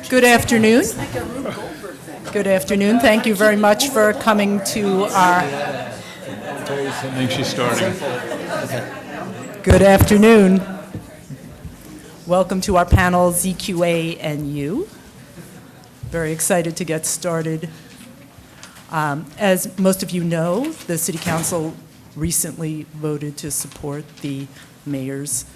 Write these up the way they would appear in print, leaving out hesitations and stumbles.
Good afternoon. Good afternoon. Thank you very much for coming to our... I think she's starting. Good afternoon. Welcome to our panel, ZQA and U. Very excited to get started. As most of you know, the City Council recently voted to support the mayor's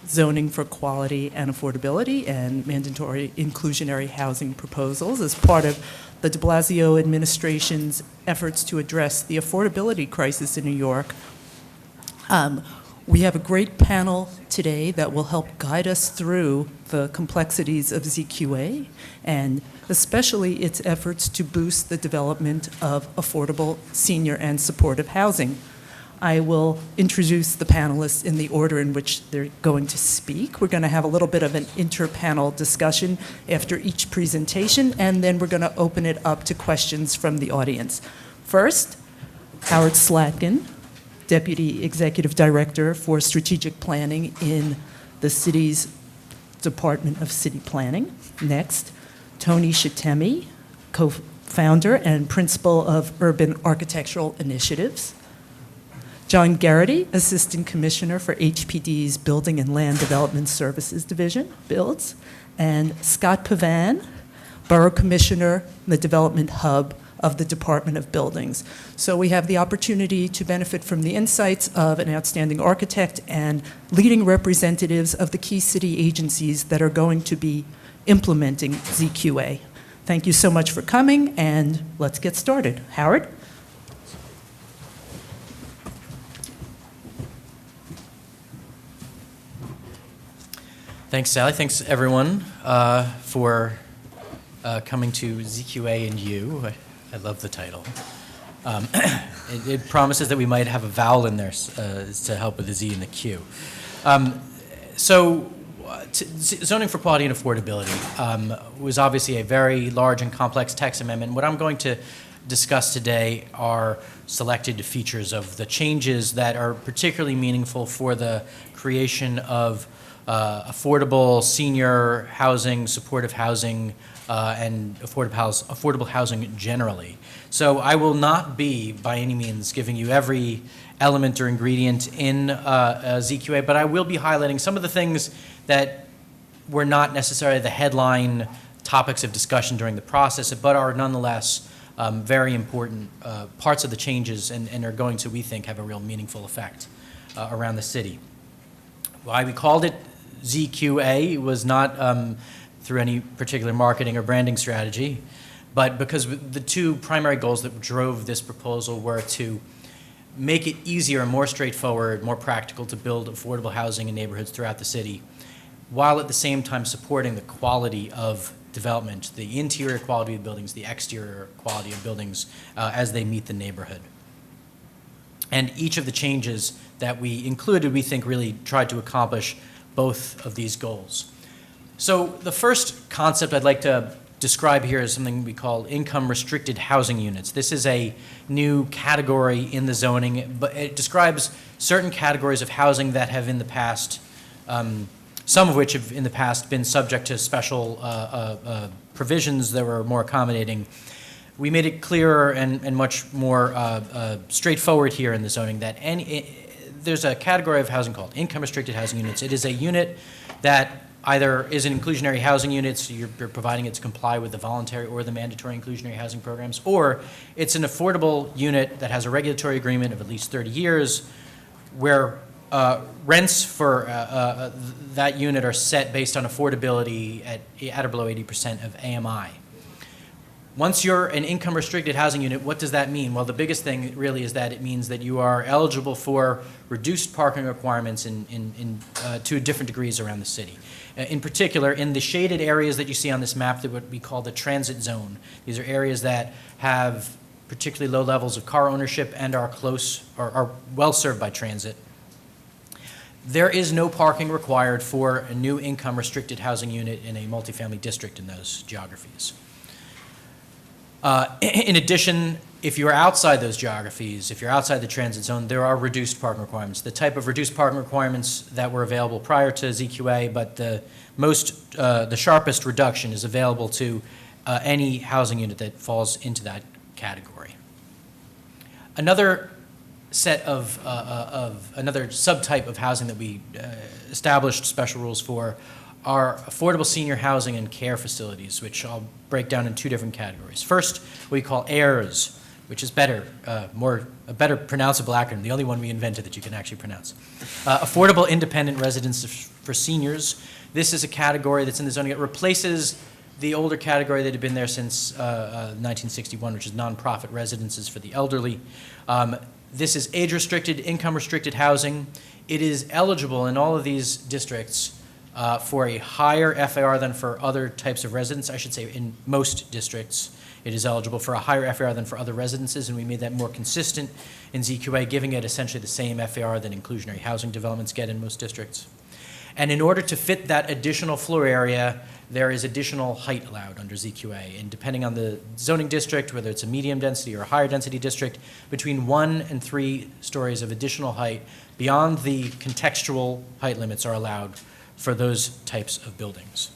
zoning for quality and affordability and mandatory inclusionary housing proposals as part of the de Blasio administration's efforts to address the affordability crisis in New York. We have a great panel today that will help guide us through the complexities of ZQA and especially its efforts to boost the development of affordable senior and supportive housing. I will introduce the panelists in the order in which they're going to speak. We're going to have a little bit of an inter-panel discussion after each presentation, and then we're going to open it up to questions from the audience. First, Howard Slatkin, Deputy Executive Director for Strategic Planning in the city's Department of City Planning. Next, Tony Shatemi, co-founder and principal of Urban Architectural Initiatives. John Garrity, Assistant Commissioner for HPD's Building and Land Development Services Division, BUILDS, and Scott Pavan, Borough Commissioner in the Development Hub of the Department of Buildings. So we have the opportunity to benefit from the insights of an outstanding architect and leading representatives of the key city agencies that are going to be implementing ZQA. Thank you so much for coming, and let's get started. Howard? Thanks, Sally. Thanks, everyone, for coming to ZQA and U. I love the title. It promises that we might have a vowel in there to help with the Z and the Q. Zoning for quality and affordability was obviously a very large and complex text amendment. What I'm going to discuss today are selected features of the changes that are particularly meaningful for the creation of affordable senior housing, supportive housing, and affordable housing generally. So I will not be, by any means, giving you every element or ingredient in ZQA, but I will be highlighting some of the things that were not necessarily the headline topics of discussion during the process, but are nonetheless very important parts of the changes and are going to, we think, have a real meaningful effect around the city. Why we called it ZQA was not through any particular marketing or branding strategy, but because the two primary goals that drove this proposal were to make it easier and more straightforward, more practical to build affordable housing in neighborhoods throughout the city, while at the same time supporting the quality of development, the interior quality of buildings, the exterior quality of buildings as they meet the neighborhood. And each of the changes that we included, we think, really tried to accomplish both of these goals. So the first concept I'd like to describe here is something we call income-restricted housing units. This is a new category in the zoning, but it describes certain categories of housing that have in the past, some of which have in the past been subject to special provisions that were more accommodating. We made it clearer and much more straightforward here in the zoning that there's a category of housing called income-restricted housing units. It is a unit that either is an inclusionary housing unit, so you're providing it to comply with the voluntary or the mandatory inclusionary housing programs, or it's an affordable unit that has a regulatory agreement of at least 30 years where rents for that unit are set based on affordability at or below 80% of AMI. Once you're an income-restricted housing unit, what does that mean? Well, the biggest thing really is that it means that you are eligible for reduced parking requirements to different degrees around the city. In particular, in the shaded areas that you see on this map that would be called the transit zone. These are areas that have particularly low levels of car ownership and are well served by transit. There is no parking required for a new income-restricted housing unit in a multifamily district in those geographies. In addition, If you're outside those geographies, if you're outside the transit zone, there are reduced parking requirements. The type of reduced parking requirements that were available prior to ZQA, but the sharpest reduction is available to any housing unit that falls into that category. Another set of another subtype of housing that we established special rules for are affordable senior housing and care facilities, which I'll break down in two different categories. First, what we call AIRS, which is better, a better pronounceable acronym, the only one we invented that you can actually pronounce. Affordable independent residences for seniors. This is a category that's in the zoning. It replaces the older category that had been there since 1961, which is nonprofit residences for the elderly. This is age-restricted, income-restricted housing. It is eligible in all of these districts for a higher FAR than for other types of residents. I should say in most districts, it is eligible for a higher FAR than for other residences, and we made that more consistent in ZQA, giving it essentially the same FAR that inclusionary housing developments get in most districts. And in order to fit that additional floor area, there is additional height allowed under ZQA. And depending on the zoning district, whether it's a medium density or a higher density district, between 1 and 3 stories of additional height beyond the contextual height limits are allowed for those types of buildings.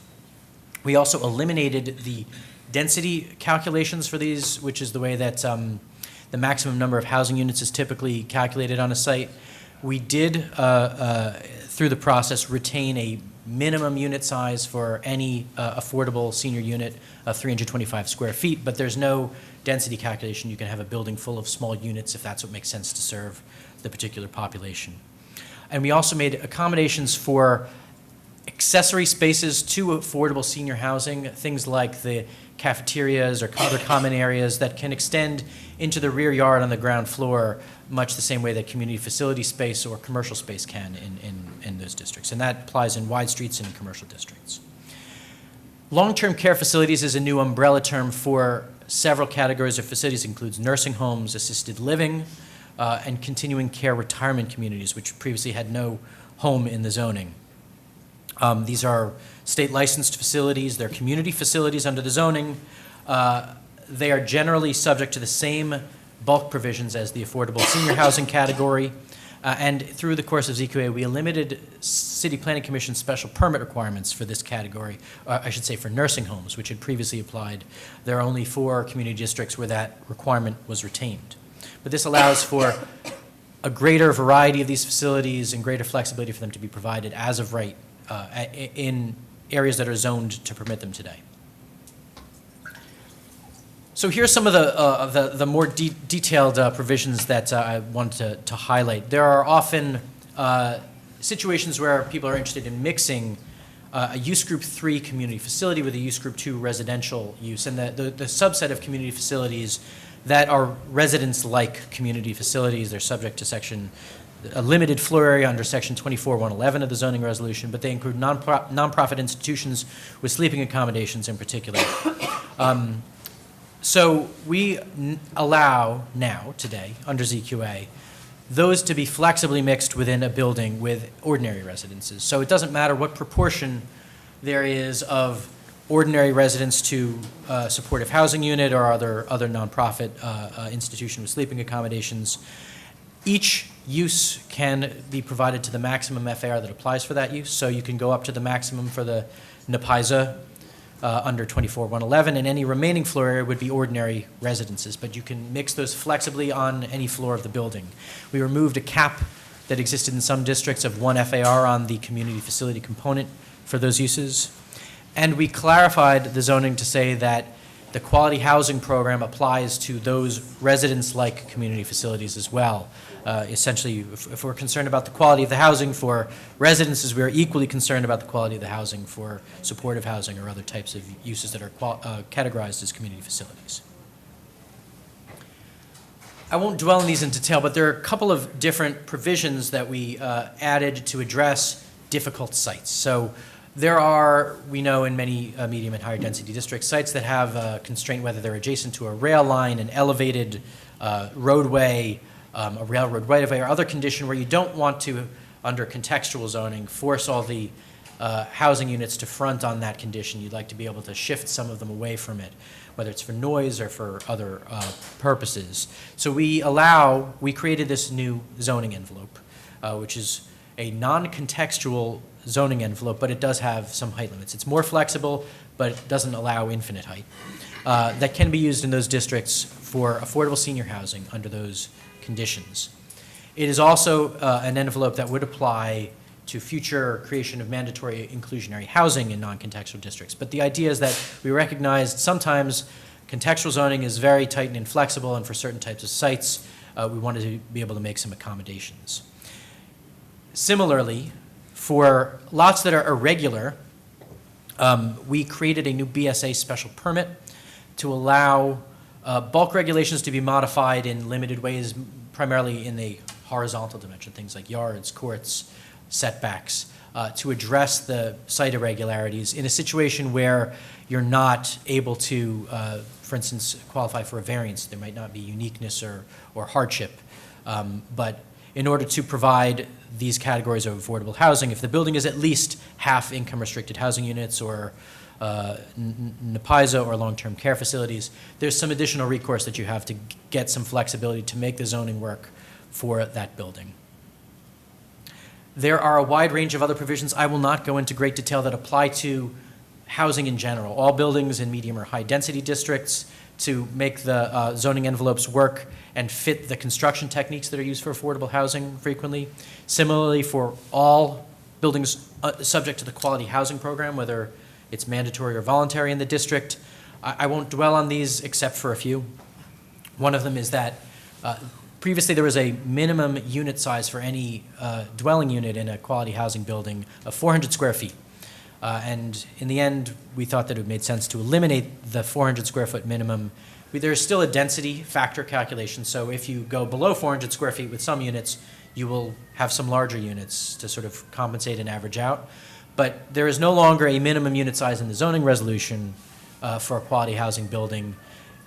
We also eliminated the density calculations for these, which is the way that the maximum number of housing units is typically calculated on a site. We did, through the process, retain a minimum unit size for any affordable senior unit of 325 square feet, but there's no density calculation. You can have a building full of small units if that's what makes sense to serve the particular population. And we also made accommodations for accessory spaces to affordable senior housing, things like the cafeterias or other common areas that can extend into the rear yard on the ground floor, much the same way that community facility space or commercial space can in those districts. And that applies in wide streets and in commercial districts. Long-term care facilities is a new umbrella term for several categories of facilities. It includes nursing homes, assisted living, and continuing care retirement communities, which previously had no home in the zoning. These are state licensed facilities. They're community facilities under the zoning. They are generally subject to the same bulk provisions as the affordable senior housing category. And through the course of ZQA, we limited City Planning Commission special permit requirements for this category, I should say for nursing homes, which had previously applied. There are only 4 community districts where that requirement was retained. But this allows for a greater variety of these facilities and greater flexibility for them to be provided as of right in areas that are zoned to permit them today. So here's some of the more detailed provisions that I wanted to highlight. There are often situations where people are interested in mixing a use group 3 community facility with a use group 2 residential use, and the subset of community facilities that are residence-like community facilities. They're subject to a limited floor area under section 24.111 of the zoning resolution, but they include nonprofit institutions with sleeping accommodations in particular. So we allow now, today, under ZQA, those to be flexibly mixed within a building with ordinary residences. So it doesn't matter what proportion there is of ordinary residents to supportive housing unit or other nonprofit institution with sleeping accommodations. Each use can be provided to the maximum FAR that applies for that use. So you can go up to the maximum for the NAPISA under 24.111, and any remaining floor area would be ordinary residences, but you can mix those flexibly on any floor of the building. We removed a cap that existed in some districts of 1 FAR on the community facility component for those uses. And we clarified the zoning to say that the quality housing program applies to those residence-like community facilities as well. Essentially, if we're concerned about the quality of the housing for residences, we are equally concerned about the quality of the housing for supportive housing or other types of uses that are categorized as community facilities. I won't dwell on these in detail, but there are a couple of different provisions that we added to address difficult sites. So there are, we know in many medium and higher density districts, sites that have a constraint whether they're adjacent to a rail line, an elevated roadway, a railroad right-of-way, or other condition where you don't want to, under contextual zoning, force all the housing units to front on that condition. You'd like to be able to shift some of them away from it, whether it's for noise or for other purposes. So we created this new zoning envelope, which is a non-contextual zoning envelope, but it does have some height limits. It's more flexible, but it doesn't allow infinite height. That can be used in those districts for affordable senior housing under those conditions. It is also an envelope that would apply to future creation of mandatory inclusionary housing in non-contextual districts. But the idea is that we recognize sometimes contextual zoning is very tight and inflexible, and for certain types of sites, we wanted to be able to make some accommodations. Similarly, for lots that are irregular, we created a new BSA special permit to allow bulk regulations to be modified in limited ways, primarily in the horizontal dimension, things like yards, courts, setbacks, to address the site irregularities in a situation where you're not able to, for instance, qualify for a variance. There might not be uniqueness or hardship. But in order to provide these categories of affordable housing, if the building is at least half income-restricted housing units or NPISA or long-term care facilities, there's some additional recourse that you have to get some flexibility to make the zoning work for that building. There are a wide range of other provisions. I will not go into great detail that apply to housing in general, all buildings in medium or high-density districts, to make the zoning envelopes work and fit the construction techniques that are used for affordable housing frequently. Similarly, for all buildings subject to the quality housing program, whether it's mandatory or voluntary in the district. I won't dwell on these except for a few. One of them is that previously there was a minimum unit size for any dwelling unit in a quality housing building of 400 square feet. And in the end, we thought that it made sense to eliminate the 400 square foot minimum. There's still a density factor calculation, so if you go below 400 square feet with some units, you will have some larger units to sort of compensate and average out. But there is no longer a minimum unit size in the zoning resolution for a quality housing building.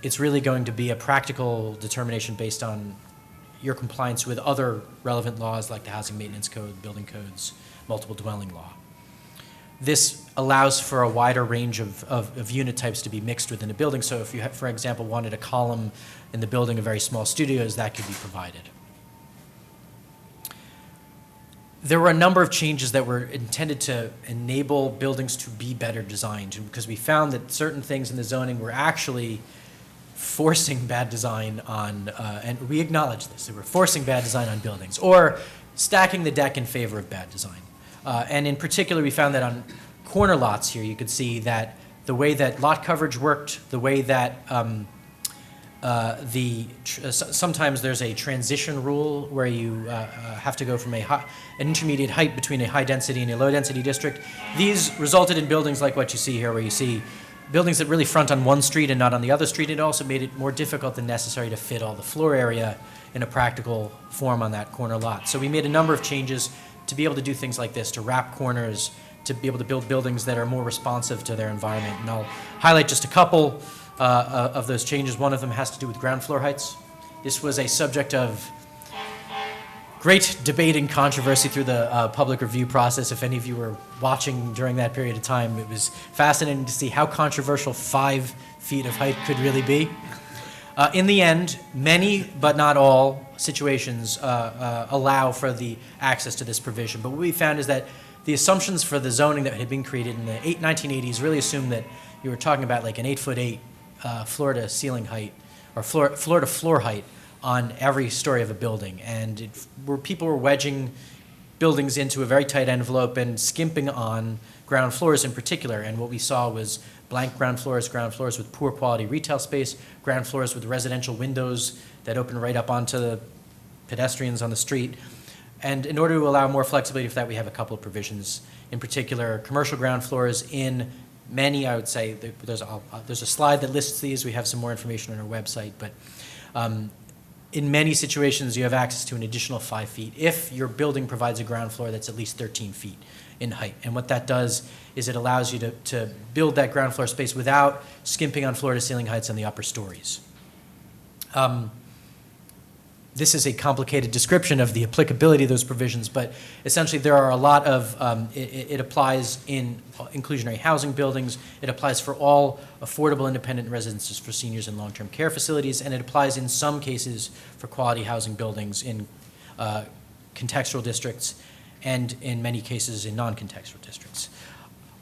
It's really going to be a practical determination based on your compliance with other relevant laws like the Housing Maintenance Code, building codes, multiple dwelling law. This allows for a wider range of unit types to be mixed within a building. So if you, for example, wanted a column in the building of very small studios, that could be provided. There were a number of changes that were intended to enable buildings to be better designed, because we found that certain things in the zoning were actually forcing bad design on, and we acknowledge this, they were forcing bad design on buildings, or stacking the deck in favor of bad design. And in particular, we found that on corner lots here, you could see that the way that lot coverage worked, the way that sometimes there's a transition rule where you have to go from an intermediate height between a high density and a low density district. These resulted in buildings like what you see here, where you see buildings that really front on one street and not on the other street. It also made it more difficult than necessary to fit all the floor area in a practical form on that corner lot. So we made a number of changes to be able to do things like this, to wrap corners, to be able to build buildings that are more responsive to their environment. And I'll highlight just a couple of those changes. One of them has to do with ground floor heights. This was a subject of great debate and controversy through the public review process. If any of you were watching during that period of time, it was fascinating to see how controversial 5 feet of height could really be. In the end, many, but not all, situations allow for the access to this provision. But what we found is that the assumptions for the zoning that had been created in the 1980s really assumed that you were talking about like an 8'8" floor to ceiling height, or floor to floor height on every story of a building. And people were wedging buildings into a very tight envelope and skimping on ground floors in particular. And what we saw was blank ground floors with poor quality retail space, ground floors with residential windows that open right up onto the pedestrians on the street. And in order to allow more flexibility for that, we have a couple of provisions. In particular, commercial ground floors in many, I would say, there's a slide that lists these. We have some more information on our website. But in many situations, you have access to an additional 5 feet if your building provides a ground floor that's at least 13 feet in height. And what that does is it allows you to build that ground floor space without skimping on floor to ceiling heights on the upper stories. this is a complicated description of the applicability of those provisions, but essentially there are a lot of, it applies in inclusionary housing buildings, it applies for all affordable independent residences for seniors in long-term care facilities, and it applies in some cases for quality housing buildings in contextual districts, and in many cases in non-contextual districts.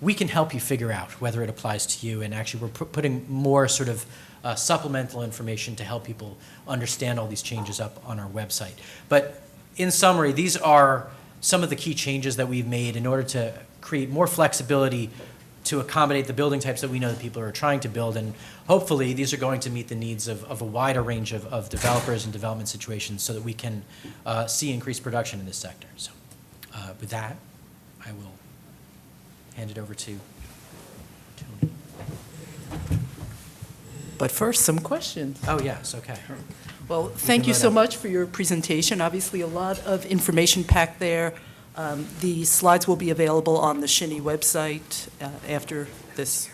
We can help you figure out whether it applies to you, and actually we're putting more sort of supplemental information to help people understand all these changes up on our website. But in summary, these are some of the key changes that we've made in order to create more flexibility to accommodate the building types that we know that people are trying to build, and hopefully these are going to meet the needs of a wider range of developers and development situations so that we can see increased production in this sector. So with that, I will hand it over to Tony. But first, some questions. Oh, yes, okay. Well, thank you load so up. much for your presentation. Obviously, a lot of information packed there. The slides will be available on the Shinny website after this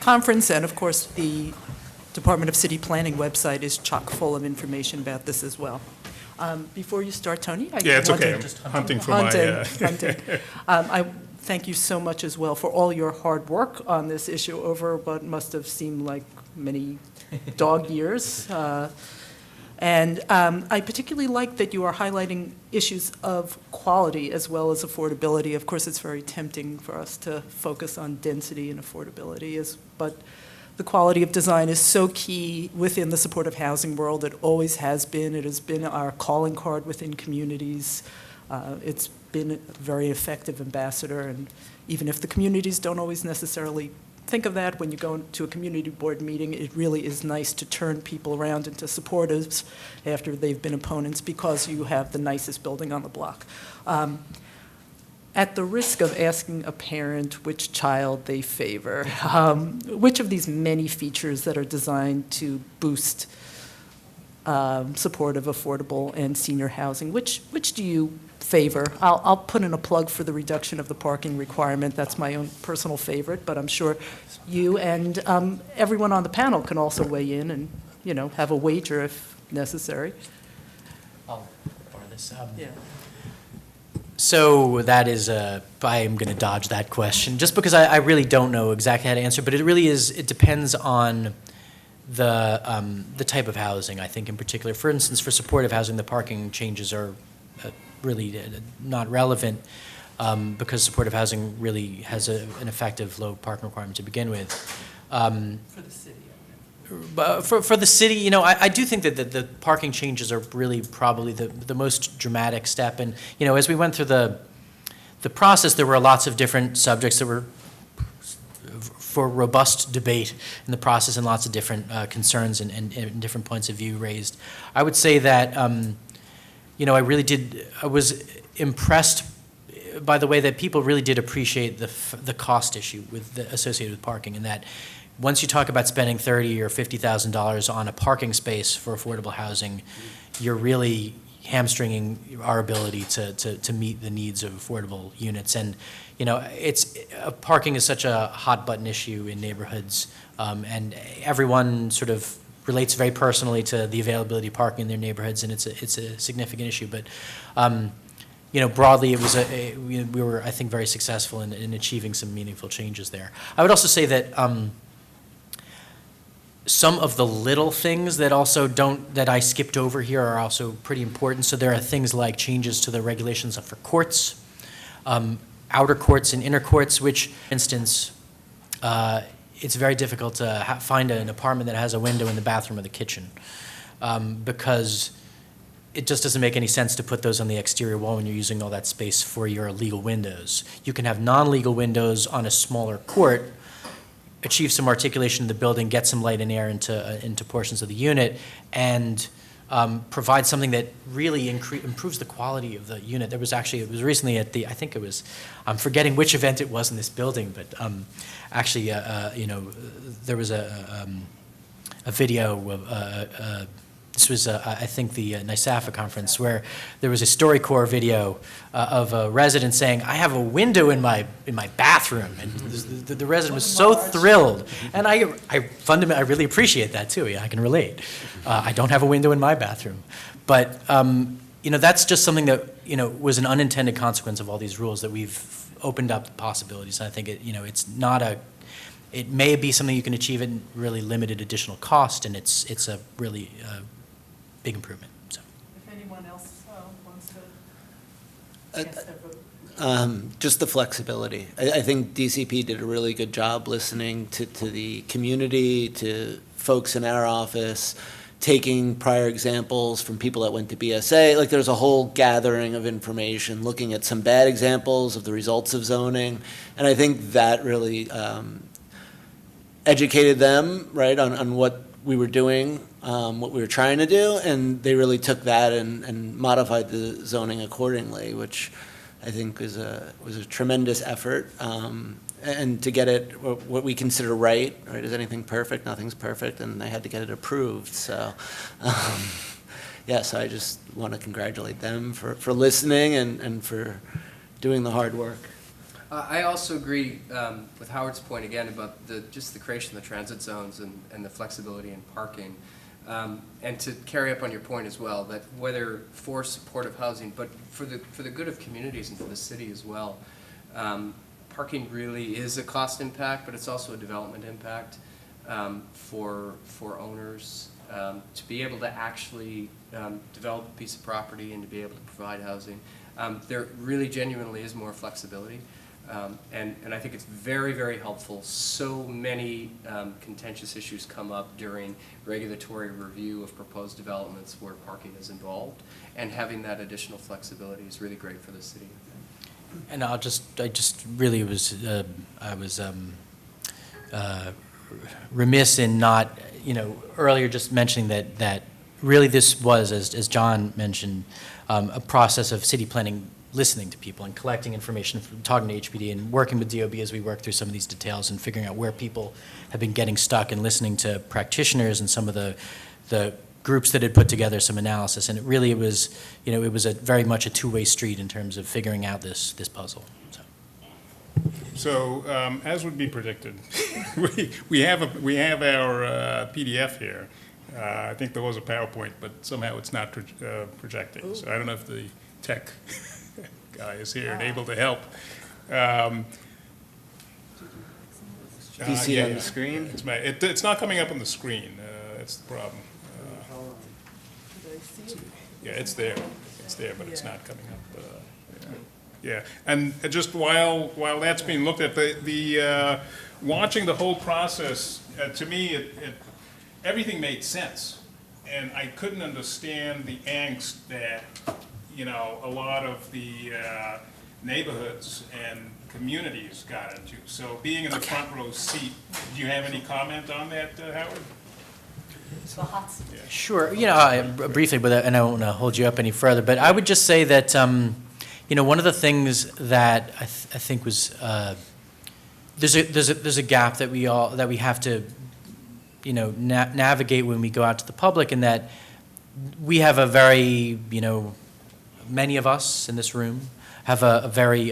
conference, and of course, the Department of City Planning website is chock full of information about this as well. Before you start, Tony, Yeah, it's want okay. to I'm just hunting for hunting, my. hunting. I thank you so much as well for all your hard work on this issue over what must have seemed like many dog years. And I particularly like that you are highlighting issues of quality as well as affordability. Of course, it's very tempting for us to focus on density and affordability, but the quality of design is so key within the supportive housing world. It always has been. It has been our calling card within communities. It's been a very effective ambassador, and even if the communities don't always necessarily think of that when you go to a community board meeting, it really is nice to turn people around into supportives after they've been opponents because you have the nicest building on the block. At the risk of asking a parent which child they favor, which of these many features that are designed to boost supportive, affordable, and senior housing, which do you favor? I'll put in a plug for the reduction of the parking requirement. That's my own personal favorite, but I'm sure you and everyone on the panel can also weigh in and, you know, have a wager if necessary. I'll borrow this. Yeah. So that is, I am going to dodge that question, just because I really don't know exactly how to answer, but it really is, it depends on the type of housing, I think, in particular. For instance, for supportive housing, the parking changes are really not relevant because supportive housing really has an effective low parking requirement to begin with. For the city. But for the city, you know, I do think that the parking changes are really probably the most dramatic step. And, you know, as we went through the process, there were lots of different subjects that were for robust debate in the process and lots of different concerns and different points of view raised. I would say that, you know, I was impressed by the way that people really did appreciate the cost issue associated with parking, and that once you talk about spending $30,000 or $50,000 on a parking space for affordable housing, you're really hamstringing our ability to meet the needs of affordable units. And, you know, parking is such a hot button issue in neighborhoods, and everyone sort of relates very personally to the availability of parking in their neighborhoods, and it's a significant issue. But you know, broadly, it was we were, I think, very successful in achieving some meaningful changes there. I would also say that some of the little things that I skipped over here are also pretty important. So there are things like changes to the regulations for courts, outer courts and inner courts, which, for instance, it's very difficult to find an apartment that has a window in the bathroom or the kitchen because it just doesn't make any sense to put those on the exterior wall when you're using all that space for your legal windows. You can have non-legal windows on a smaller court, achieve some articulation in the building, get some light and air into portions of the unit, and provide something that really improves the quality of the unit. It was recently at I think it was, I'm forgetting which event it was in this building, but actually, you know, there was a video of this was, I think, the NISAFA conference, where there was a StoryCorps video of a resident saying, "I have a window in my bathroom," and the resident was so thrilled. And I really appreciate that too. Yeah, I can relate. I don't have a window in my bathroom, but that's just something that was an unintended consequence of all these rules, that we've opened up the possibilities. And I think it's not a. It may be something you can achieve at really limited additional cost, and it's a really big improvement. So. If anyone else wants to cast their vote. Just the flexibility. I think DCP did a really good job listening to the community, to folks in our office, taking prior examples from people that went to BSA. Like, there's a whole gathering of information, looking at some bad examples of the results of zoning. And I think that really educated them, right, on what we were doing, what we were trying to do, and they really took that and modified the zoning accordingly, which I think was a tremendous effort. And to get it what we consider right? Is anything perfect? Nothing's perfect, and they had to get it approved. So, so I just want to congratulate them for listening and for doing the hard work. I also agree with Howard's point again about just the creation of the transit zones and the flexibility in parking. And to carry up on your point as well, that whether for supportive housing, but for the good of communities and for the city as well, parking really is a cost impact, but it's also a development impact for owners to be able to actually develop a piece of property and to be able to provide housing. There really genuinely is more flexibility. And I think it's very, very helpful. So many contentious issues come up during regulatory review of proposed developments where parking is involved, and having that additional flexibility is really great for the city. And I just really was, I was remiss in not, earlier just mentioning that really this was, as John mentioned, a process of city planning listening to people and collecting information, talking to HPD and working with DOB as we work through some of these details and figuring out where people have been getting stuck, and listening to practitioners and some of the groups that had put together some analysis. And it was very much a two-way street in terms of figuring out this puzzle. So, as would be predicted, we have our PDF here. I think there was a PowerPoint, but somehow it's not projecting. So I don't know if the tech guy is here and able to help. Do you see it on the screen? It's not coming up on the screen. That's the problem. Yeah, it's there. It's there, but it's not coming up. Yeah, and just while that's being looked at, the watching the whole process, to me, everything made sense, and I couldn't understand the angst that a lot of the neighborhoods and communities got into. So, being in the front row seat, do you have any comment on that, Howard? Sure. Briefly, and I won't hold you up any further, but I would just say that one of the things that I think was there's a gap that we have to navigate when we go out to the public, and that we have a very many of us in this room have a very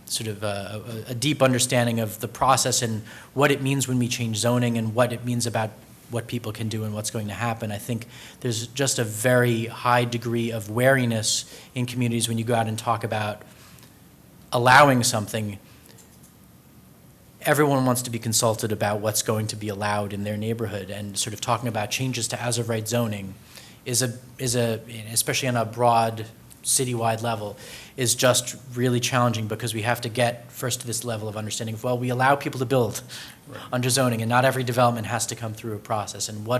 sort of a deep understanding of the process and what it means when we change zoning and what it means about what people can do and what's going to happen. I think there's just a very high degree of wariness in communities when you go out and talk about allowing something. Everyone wants to be consulted about what's going to be allowed in their neighborhood, and sort of talking about changes to as-of-right zoning is especially on a broad citywide level, is just really challenging, because we have to get first to this level of understanding of, well, we allow people to build under zoning, and not every development has to come through a process, and why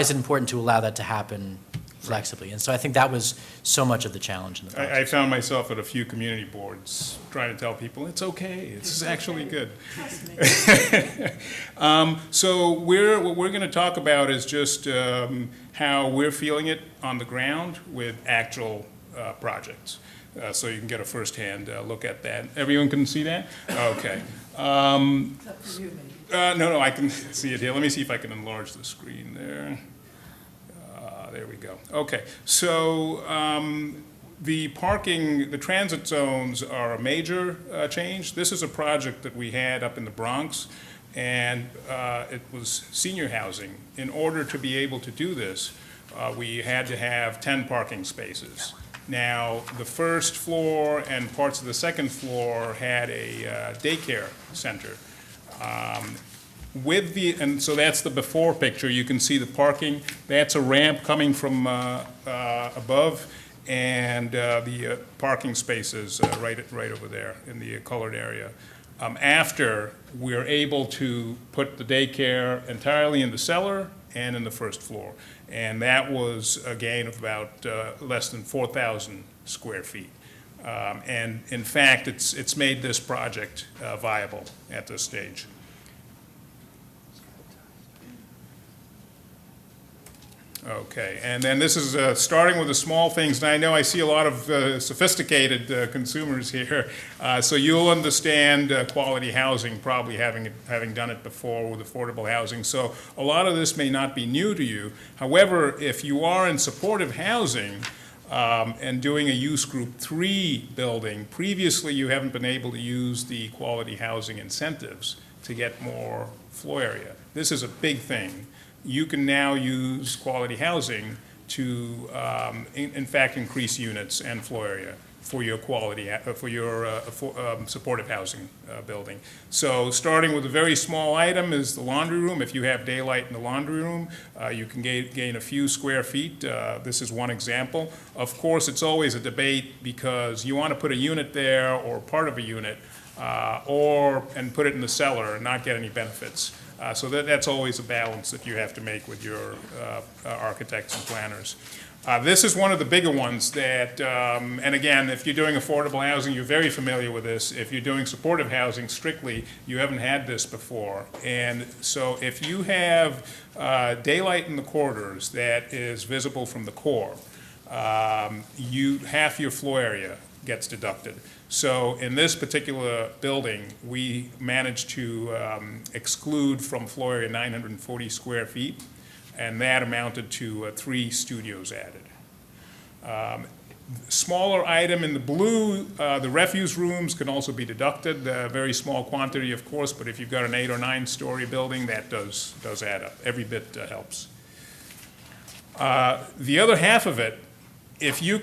is it important to allow that to happen flexibly? And so I think that was so much of the challenge in the process. I found myself at a few community boards trying to tell people, it's okay, this is actually good. So what we're going to talk about is just how we're feeling it on the ground with actual projects. So you can get a first-hand look at that. Everyone can see that? Okay. No, I can see it here. Let me see if I can enlarge the screen there. There we go. Okay, so the parking, the transit zones are a major change. This is a project that we had up in the Bronx, and it was senior housing. In order to be able to do this, we had to have 10 parking spaces. Now, the first floor and parts of the second floor had a daycare center. And so that's the before picture. You can see the parking. That's a ramp coming from above, and the parking spaces right over there in the colored area. After, we're able to put the daycare entirely in the cellar and in the first floor. And that was a gain of about less than 4,000 square feet. And in fact, it's made this project viable at this stage. Okay, and then this is starting with the small things, and I know I see a lot of sophisticated consumers here, so you'll understand quality housing, probably having done it before with affordable housing. So a lot of this may not be new to you. However, if you are in supportive housing and doing a use group 3 building, previously you haven't been able to use the quality housing incentives to get more floor area. This is a big thing. You can now use quality housing to, in fact, increase units and floor area for your supportive housing building. So starting with a very small item is the laundry room. If you have daylight in the laundry room, you can gain a few square feet. This is one example. Of course, it's always a debate because you want to put a unit there or part of a unit and put it in the cellar and not get any benefits. So that's always a balance that you have to make with your architects and planners. This is one of the bigger ones that, and again, if you're doing affordable housing, you're very familiar with this. If you're doing supportive housing strictly, you haven't had this before. And so if you have daylight in the corridors that is visible from the core, half your floor area gets deducted. So in this particular building, we managed to exclude from floor area 940 square feet, and that amounted to 3 studios added. Smaller item in the blue, the refuse rooms can also be deducted, a very small quantity, of course, but if you've got an 8 or 9 story building, that does add up. Every bit helps. The other half of it, if you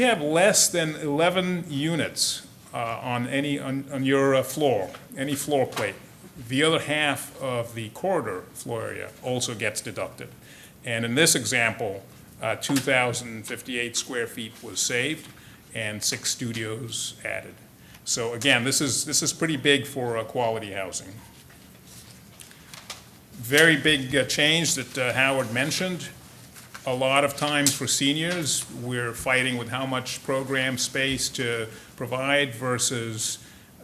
have less than 11 units on your floor, any floor plate, the other half of the corridor floor area also gets deducted. And in this example, 2,058 square feet was saved and 6 studios added. So again, this is pretty big for quality housing. Very big change that Howard mentioned. A lot of times for seniors, we're fighting with how much program space to provide versus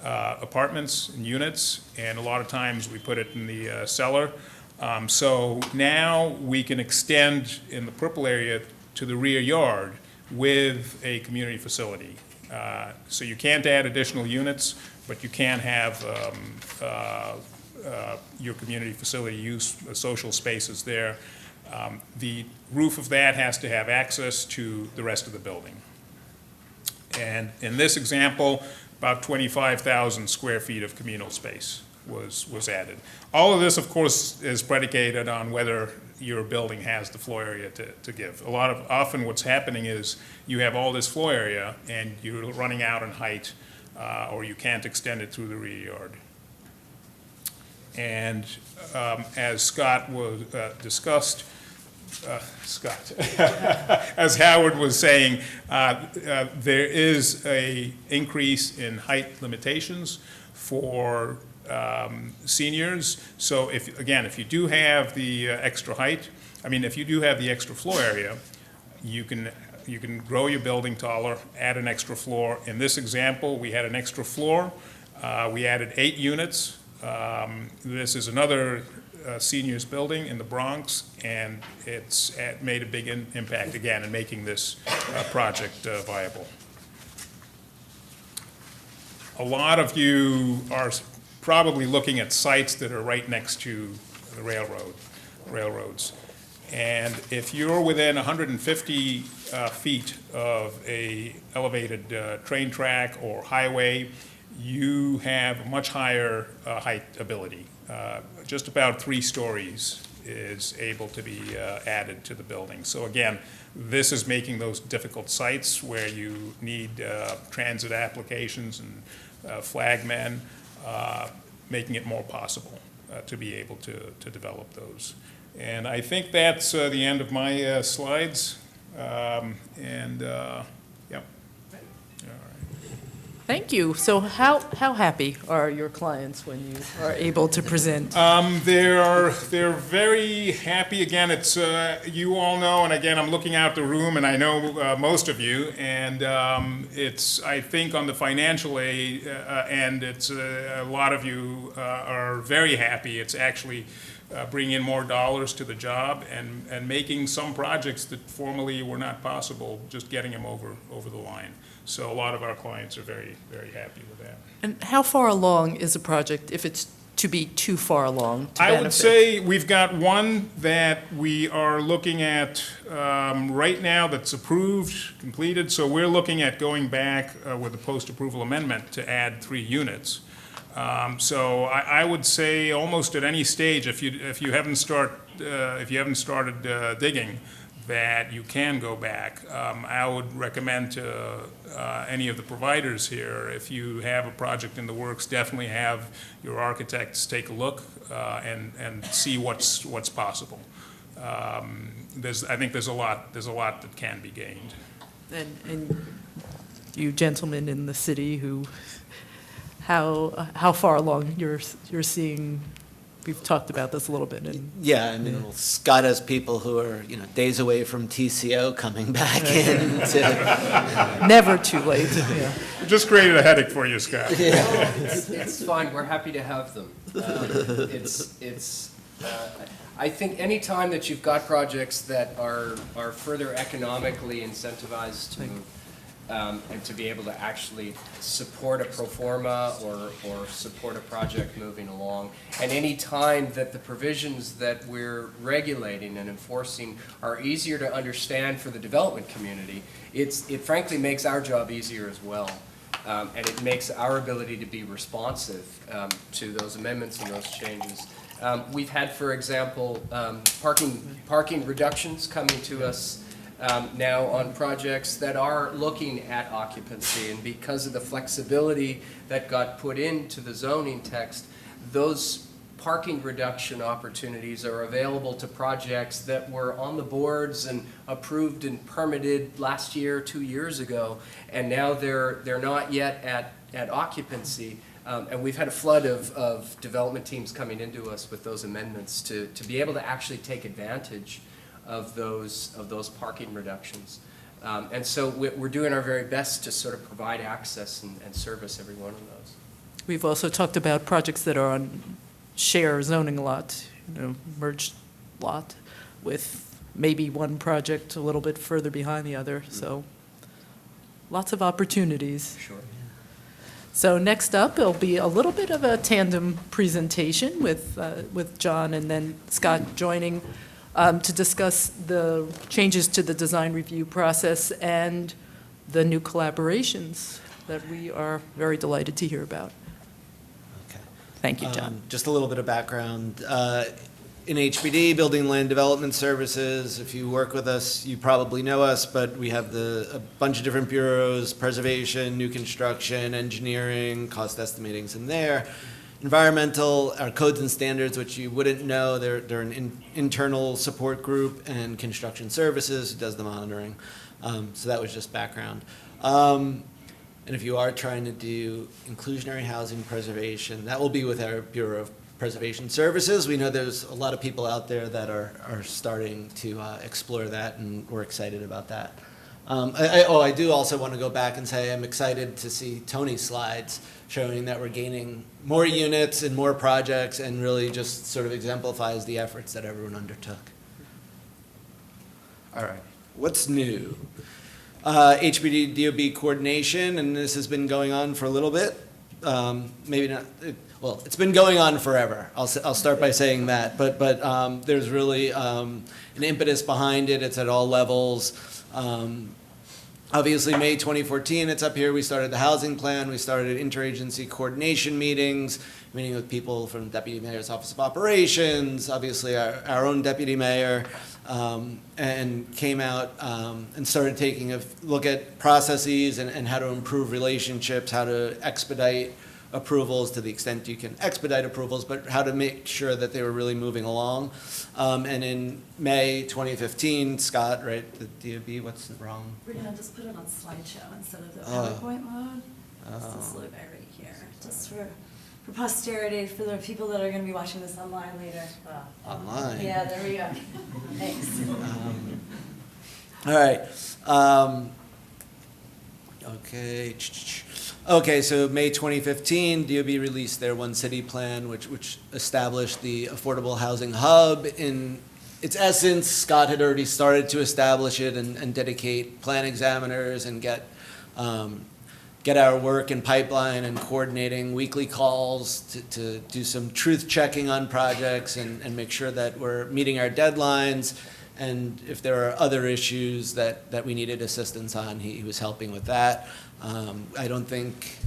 apartments and units, and a lot of times we put it in the cellar. So now we can extend in the purple area to the rear yard with a community facility. So you can't add additional units, but you can have your community facility use social spaces there. The roof of that has to have access to the rest of the building. And in this example, about 25,000 square feet of communal space was added. All of this, of course, is predicated on whether your building has the floor area to give. Often what's happening is you have all this floor area and you're running out in height, or you can't extend it through the rear yard. And as Scott was discussed, as Howard was saying, there is an increase in height limitations for seniors. So if you do have the extra height, if you do have the extra floor area, you can grow your building taller, add an extra floor. In this example, we had an extra floor. We added 8 units. This is another seniors building in the Bronx, and it's made a big impact again in making this project viable. A lot of you are probably looking at sites that are right next to the railroads. And if you're within 150 feet of a elevated train track or highway, you have a much higher height ability. Just about 3 stories is able to be added to the building. So again, this is making those difficult sites where you need transit applications and flagmen, making it more possible to be able to develop those. And I think that's the end of my slides. Yep. Thank you. So how happy are your clients when you are able to present? They're very happy. Again, it's you all know, and again, I'm looking out the room, and I know most of you, and it's, I think, on the financial aid end, it's a lot of you are very happy. It's actually bringing in more dollars to the job and making some projects that formerly were not possible, just getting them over the line. So a lot of our clients are very, very happy with that. And how far along is a project if it's to be too far along to I would benefit? say we've got one that we are looking at right now that's approved, completed. So we're looking at going back with a post-approval amendment to add 3 units. So I would say almost at any stage, if you haven't started digging, that you can go back. I would recommend to any of the providers here, if you have a project in the works, definitely have your architects take a look and see what's possible. I think there's a lot that can be gained. And you gentlemen in the city who, how far along you're seeing? We've talked about this a little bit. Yeah, I mean, Scott has people who are, days away from TCO coming back in to... Never too late. Yeah. We just created a headache for you, Scott. It's fine, we're happy to have them. I think any time that you've got projects that are further economically incentivized to move, and to be able to actually support a pro forma or support a project moving along. And any time that the provisions that we're regulating and enforcing are easier to understand for the development community, it frankly makes our job easier as well. And it makes our ability to be responsive to those amendments and those changes. We've had, for example, parking reductions coming to us now on projects that are looking at occupancy, and because of the flexibility that got put into the zoning text, those parking reduction opportunities are available to projects that were on the boards and approved and permitted last year, 2 years ago, and now they're not yet at occupancy. And we've had a flood of development teams coming into us with those amendments to be able to actually take advantage of those parking reductions. And so we're doing our very best to sort of provide access and service every one of those. We've also talked about projects that are on share zoning lot, merged lot, with maybe one project a little bit further behind the other. So lots of opportunities. Sure. So next up, it'll be a little bit of a tandem presentation with John and then Scott joining to discuss the changes to the design review process and the new collaborations that we are very delighted to hear about. Okay. Thank you, John. Just a little bit of background. In HBD, Building Land Development Services, if you work with us, you probably know us, but we have a bunch of different bureaus: preservation, new construction, engineering, cost estimating's in there. Environmental, our codes and standards, which you wouldn't know, they're an internal support group, and construction services, who does the monitoring. So that was just background. And if you are trying to do inclusionary housing preservation, that will be with our Bureau of Preservation Services. We know there's a lot of people out there that are starting to explore that, and we're excited about that. I do also want to go back and say I'm excited to see Tony's slides showing that we're gaining more units and more projects, and really just sort of exemplifies the efforts that everyone undertook. All right, what's new? HBD DOB coordination, and this has been going on for a little bit. Maybe not. well, it's been going on forever. I'll start by saying that, but there's really an impetus behind it. It's at all levels. Obviously, May 2014, it's up here. We started the housing plan. We started interagency coordination meetings, meeting with people from Deputy Mayor's Office of Operations, obviously our own Deputy Mayor, and came out and started taking a look at processes and how to improve relationships, how to expedite approvals to the extent you can expedite approvals, but how to make sure that they were really moving along. And in May 2015, Scott, right, the DOB, what's wrong? We're gonna just put it on slideshow instead of the PowerPoint mode. Just this little guy right here, just for posterity, for the people that are gonna be watching this online later. Online? Yeah, there we go. Thanks. All right. Okay. Okay, so May 2015, DOB released their One City Plan, which established the affordable housing hub. In its essence, Scott had already started to establish it and dedicate plan examiners and get our work in pipeline and coordinating weekly calls to do some truth checking on projects and make sure that we're meeting our deadlines. And if there are other issues that we needed assistance on, he was helping with that. I don't think,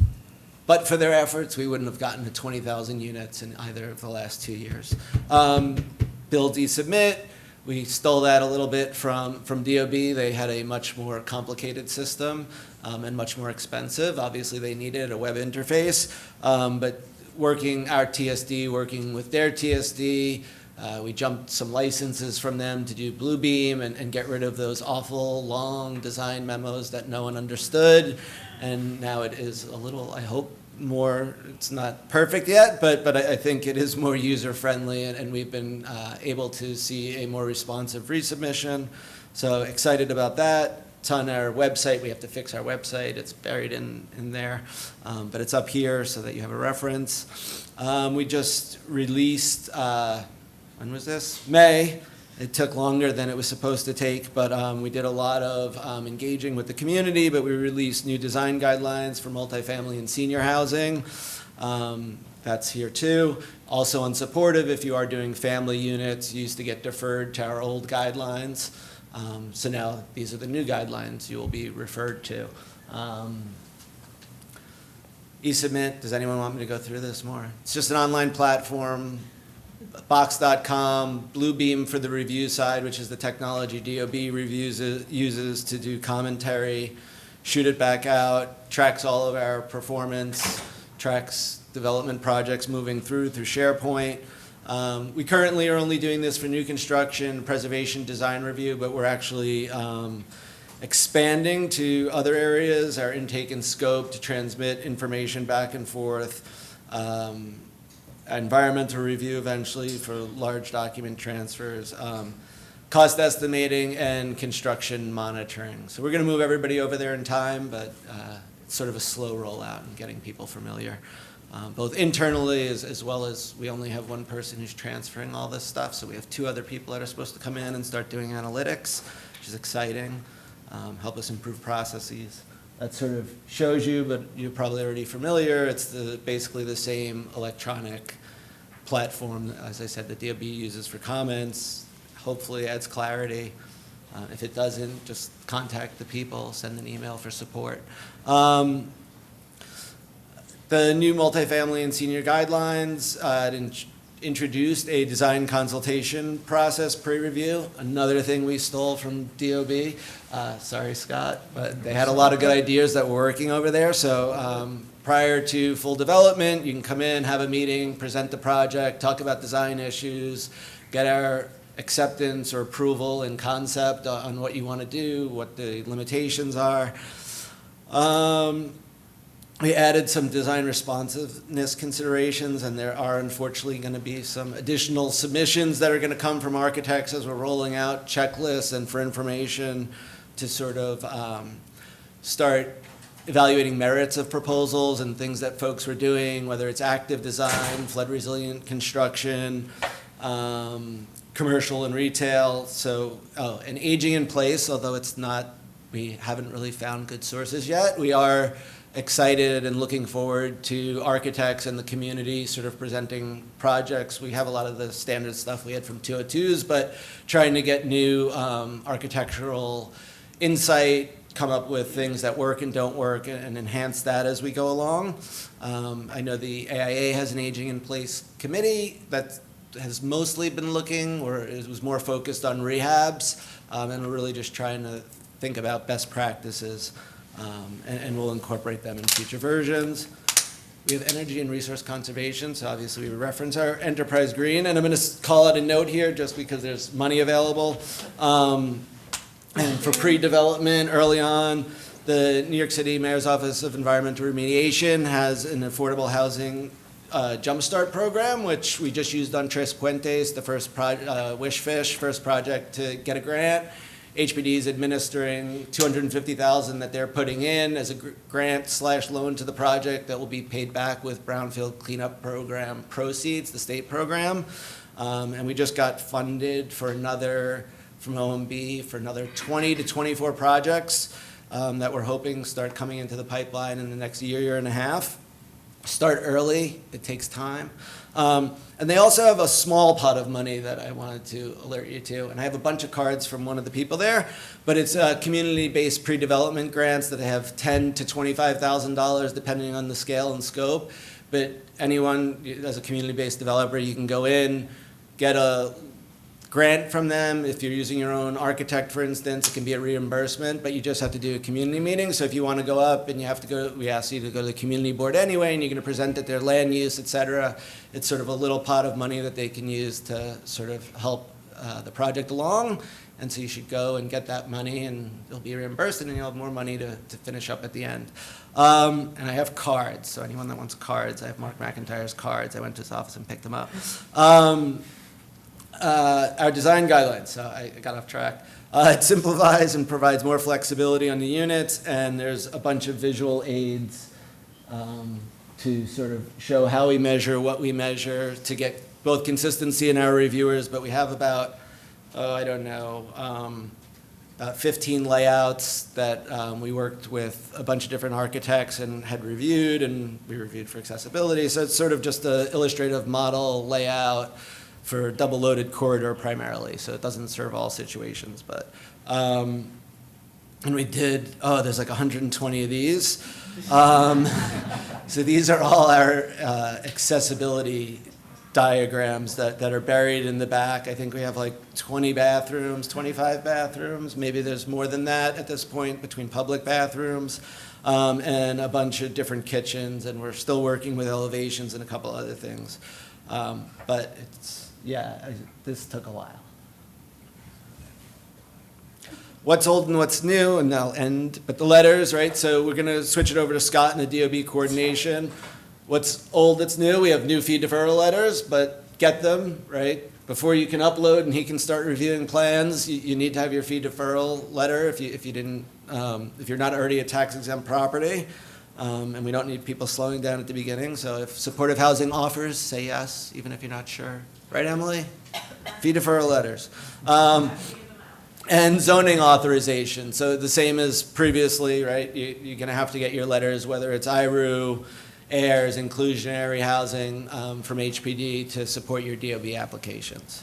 but for their efforts, we wouldn't have gotten to 20,000 units in either of the last 2 years. BLDS submit, we stole that a little bit from DOB. They had a much more complicated system and much more expensive. Obviously, they needed a web interface, but our TSD, working with their TSD, we jumped some licenses from them to do Bluebeam and get rid of those awful long design memos that no one understood. And now it is a little, I hope, more, it's not perfect yet, but I think it is more user-friendly, and we've been able to see a more responsive resubmission. So excited about that. It's on our website. We have to fix our website. It's buried in there, but it's up here so that you have a reference. We just released, when was this? May. It took longer than it was supposed to take, but we did a lot of engaging with the community, but we released new design guidelines for multifamily and senior housing. That's here too. Also unsupportive, if you are doing family units, you used to get deferred to our old guidelines. So now these are the new guidelines you will be referred to. eSubmit, does anyone want me to go through this more? It's just an online platform. Box.com, Bluebeam for the review side, which is the technology DOB uses to do commentary, shoot it back out, tracks all of our performance, tracks development projects moving through SharePoint. We currently are only doing this for new construction, preservation, design review, but we're actually expanding to other areas, our intake and scope to transmit information back and forth. Environmental review eventually for large document transfers, cost estimating, and construction monitoring. So we're going to move everybody over there in time, but it's sort of a slow rollout and getting people familiar, both internally as well as we only have one person who's transferring all this stuff. So we have 2 other people that are supposed to come in and start doing analytics, which is exciting, help us improve processes. That sort of shows you, but you're probably already familiar. It's basically the same electronic platform, as I said, the DOB uses for comments. Hopefully adds clarity. If it doesn't, just contact the people, send an email for support. The new multifamily and senior guidelines introduced a design consultation process pre-review, another thing we stole from DOB. Sorry, Scott, but they had a lot of good ideas that were working over there. So prior to full development, you can come in, have a meeting, present the project, talk about design issues, get our acceptance or approval and concept on what you want to do, what the limitations are. We added some design responsiveness considerations, and there are unfortunately going to be some additional submissions that are going to come from architects as we're rolling out checklists and for information to sort of start evaluating merits of proposals and things that folks were doing, whether it's active design, flood resilient construction, commercial and retail. So, and aging in place, although it's not, we haven't really found good sources yet. We are excited and looking forward to architects and the community sort of presenting projects. We have a lot of the standard stuff we had from 202s, but trying to get new architectural insight, come up with things that work and don't work, and enhance that as we go along. I know the AIA has an Aging in Place committee that has mostly been looking, or it was more focused on rehabs, and we're really just trying to think about best practices, and we'll incorporate them in future versions. We have energy and resource conservation, so obviously we reference our enterprise green, and I'm going to call out a note here just because there's money available. And for pre-development, early on, the New York City Mayor's Office of Environmental Remediation has an affordable housing jumpstart program, which we just used on Tres Puentes, the first Wishfish, first project to get a grant. HPD is administering $250,000 that they're putting in as a grant/loan to the project that will be paid back with Brownfield Cleanup Program proceeds, the state program. And we just got funded for another, from OMB, for another 20 to 24 projects that we're hoping start coming into the pipeline in the next year and a half. Start early, it takes time. And they also have a small pot of money that I wanted to alert you to. And I have a bunch of cards from one of the people there, but it's community-based pre-development grants that have $10,000 to $25,000 depending on the scale and scope. But anyone, as a community-based developer, you can go in, get a grant from them. If you're using your own architect, for instance, it can be a reimbursement, but you just have to do a community meeting. So if you want to go up and you have to go, we ask you to go to the community board anyway, and you're going to present at their land use, et cetera. It's sort of a little pot of money that they can use to sort of help the project along. And so you should go and get that money, and it'll be reimbursed, and then you'll have more money to finish up at the end. And I have cards, so anyone that wants cards, I have Mark McIntyre's cards. I went to his office and picked them up. Our design guidelines, so I got off track. It simplifies and provides more flexibility on the units, and there's a bunch of visual aids to sort of show how we measure, what we measure, to get both consistency in our reviewers, but we have about, about 15 layouts that we worked with a bunch of different architects and had reviewed, and we reviewed for accessibility. So it's sort of just an illustrative model layout for double-loaded corridor primarily, so it doesn't serve all situations. But and we did, there's like 120 of these. So these are all our accessibility diagrams that are buried in the back. I think we have like 20 bathrooms, 25 bathrooms, maybe there's more than that at this point between public bathrooms, and a bunch of different kitchens, and we're still working with elevations and a couple other things. But it's, this took a while. What's old and what's new, and I'll end, but the letters, right? So we're gonna switch it over to Scott and the DOB coordination. What's old that's new, we have new fee deferral letters, but get them, right? Before you can upload and he can start reviewing plans, you need to have your fee deferral letter if you're not already a tax exempt property. And we don't need people slowing down at the beginning. So if supportive housing offers, say yes, even if you're not sure. Right, Emily? Fee deferral letters. And zoning authorization. So the same as previously, right? You're going to have to get your letters, whether it's IRU, AIRS, inclusionary housing, from HPD to support your DOB applications.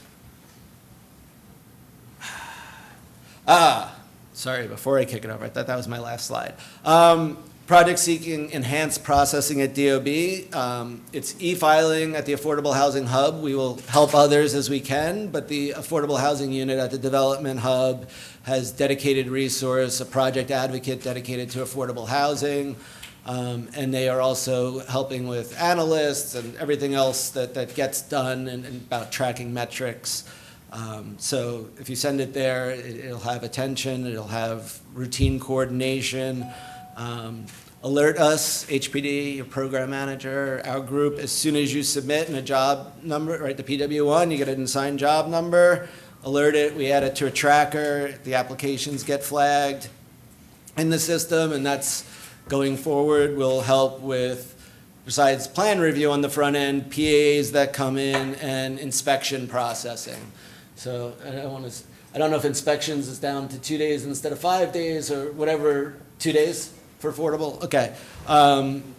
Sorry, before I kick it over, I thought that was my last slide. Project seeking enhanced processing at DOB. It's e-filing at the Affordable Housing Hub. We will help others as we can, but the Affordable Housing Unit at the Development Hub has dedicated resource, a project advocate dedicated to affordable housing, and they are also helping with analysts and everything else that gets done and about tracking metrics. So if you send it there, it'll have attention, it'll have routine coordination. Alert us, HPD, your program manager, our group, as soon as you submit in a job number, right, the PW1, you get an assigned job number, alert it, we add it to a tracker, the applications get flagged in the system, and that's going forward will help with, besides plan review on the front end, PAs that come in and inspection processing. So I don't know if inspections is down to 2 days instead of 5 days or whatever, 2 days? For affordable? Okay.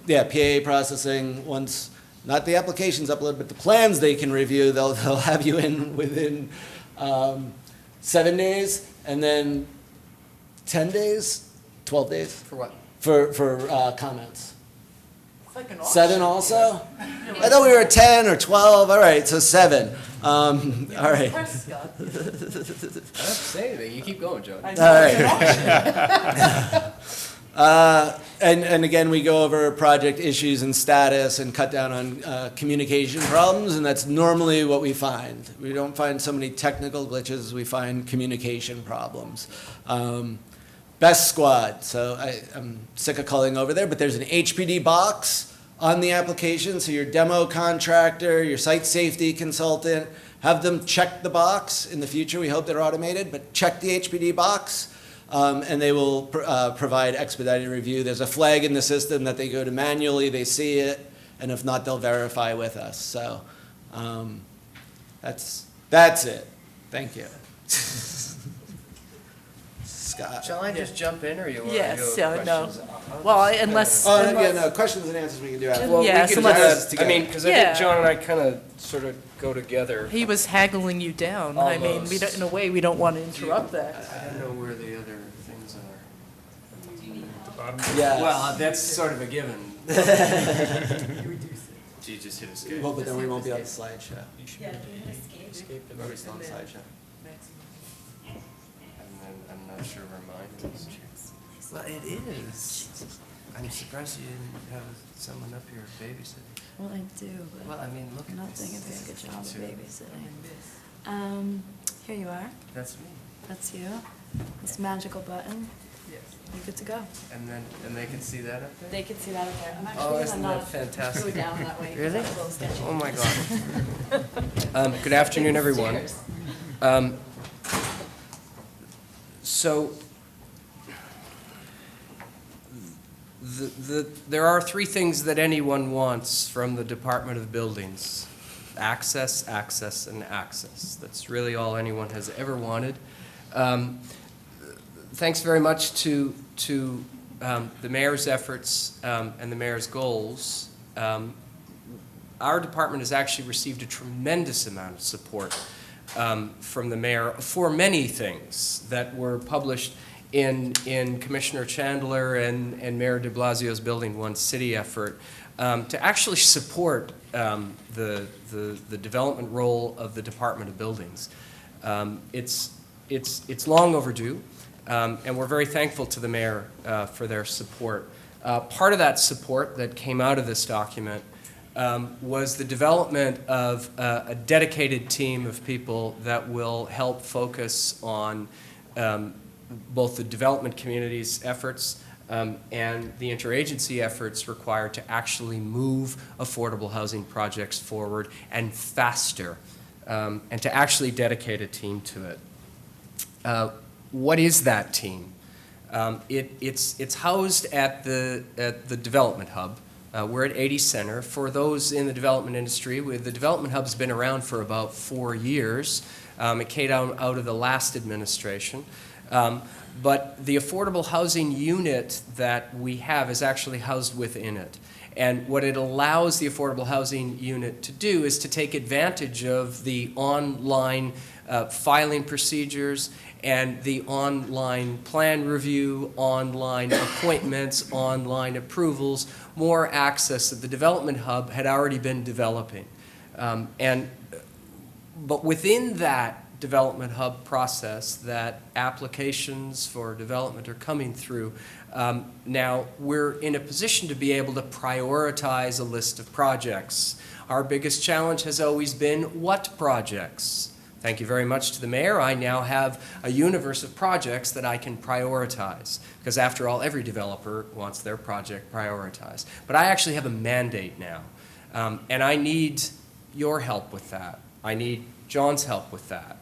Yeah, PAA processing, once, not the application's uploaded, but the plans they can review, they'll have you in within 7 days, and then 10 days, 12 days For what? for comments. 7 also? I thought we were at 10 or 12, all right, so 7. All right. I don't have to say anything. You keep going, Joe. All right. And again, we go over project issues and status and cut down on communication problems, and that's normally what we find. We don't find so many technical glitches, we find communication problems. Best squad, so I'm sick of calling over there, but there's an HPD box on the application, so your demo contractor, your site safety consultant, have them check the box. In the future, we hope they're automated, but check the HPD box. And they will provide expedited review. There's a flag in the system that they go to manually, they see it, and if not, they'll verify with us. So that's it. Thank you. Scott. Shall I just jump in, or you want Yes, to go yeah, no. questions? Well, unless. Oh, yeah, no, questions and answers we can do after. Well, Yeah, we could so just, let's- I mean, because I Yeah. think John and I kind of sort of go together. He was haggling you down. I mean, we Almost. don't, in a way, we don't want to interrupt that. I don't know where the other things are. The bottom. Yes. Well, that's sort of a given. You just hit escape. Well, but then we won't be on the slideshow. Yeah, do you escape? Escape, We're still on the slideshow. And then I'm not sure where mine is. Well, it is. I'm surprised you didn't have someone up here babysitting. Well, I do, Well, but I mean, look I'm at not this. doing a very good job of Two. babysitting. Here you are. That's me. That's you. This magical button. You're good to go. And they can see that up there? They can see that up there. I'm Oh, actually isn't gonna that not fantastic? go down that way. 'cause Really? that's a little sketchy. Oh, my God. Good afternoon, everyone. Stairs. So, there are 3 things that anyone wants from the Department of Buildings: access, access, and access. That's really all anyone has ever wanted. Thanks very much to the mayor's efforts and the mayor's goals. Our department has actually received a tremendous amount of support from the mayor for many things that were published in Commissioner Chandler and Mayor de Blasio's Building One City effort to actually support the development role of the Department of Buildings. It's long overdue, and we're very thankful to the mayor for their support. Part of that support that came out of this document was the development of a dedicated team of people that will help focus on both the development community's efforts and the interagency efforts required to actually move affordable housing projects forward and faster, and to actually dedicate a team to it. What is that team? It's housed at the Development Hub. We're at 80 Center. For those in the development industry, the Development Hub's been around for about 4 years. It came out of the last administration. But the affordable housing unit that we have is actually housed within it. And what it allows the affordable housing unit to do is to take advantage of the online filing procedures and the online plan review, online appointments, online approvals, more access that the Development Hub had already been developing. But within that Development Hub process, that applications for development are coming through, now we're in a position to be able to prioritize a list of projects. Our biggest challenge has always been what projects? Thank you very much to the mayor. I now have a universe of projects that I can prioritize, because after all, every developer wants their project prioritized. But I actually have a mandate now, and I need your help with that. I need John's help with that.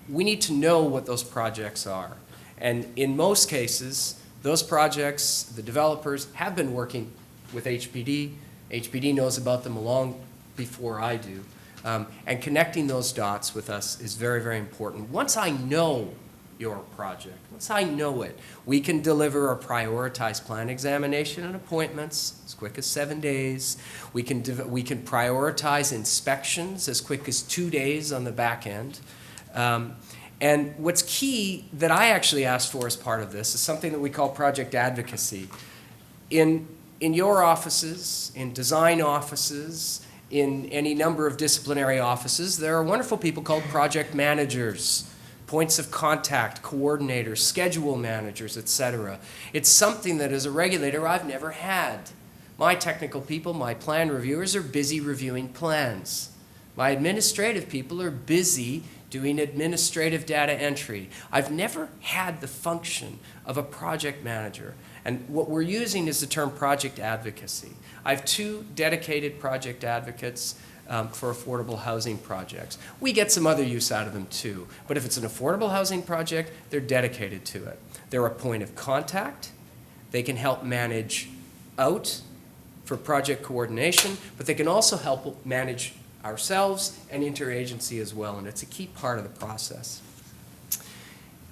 We need to know what those projects are. And in most cases, those projects, the developers have been working with HPD. HPD knows about them long before I do. And connecting those dots with us is very, very important. Once I know your project. That's how I know it. We can deliver a prioritized plan examination and appointments as quick as 7 days. We can prioritize inspections as quick as 2 days on the back end. And what's key that I actually asked for as part of this is something that we call project advocacy. In your offices, in design offices, in any number of disciplinary offices, there are wonderful people called project managers, points of contact, coordinators, schedule managers, etc. It's something that as a regulator I've never had. My technical people, my plan reviewers are busy reviewing plans. My administrative people are busy doing administrative data entry. I've never had the function of a project manager. And what we're using is the term project advocacy. I have 2 dedicated project advocates for affordable housing projects. We get some other use out of them too, but if it's an affordable housing project, they're dedicated to it. They're a point of contact. They can help manage out for project coordination, but they can also help manage ourselves and interagency as well, and it's a key part of the process.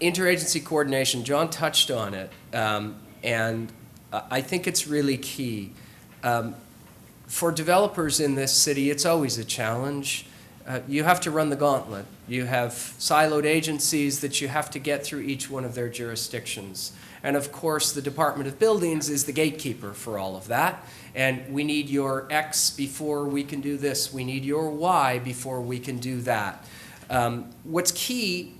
Interagency coordination, John touched on it, and I think it's really key. For developers in this city, it's always a challenge. You have to run the gauntlet. You have siloed agencies that you have to get through each one of their jurisdictions. And of course, the Department of Buildings is the gatekeeper for all of that. And we need your X before we can do this. We need your Y before we can do that. What's key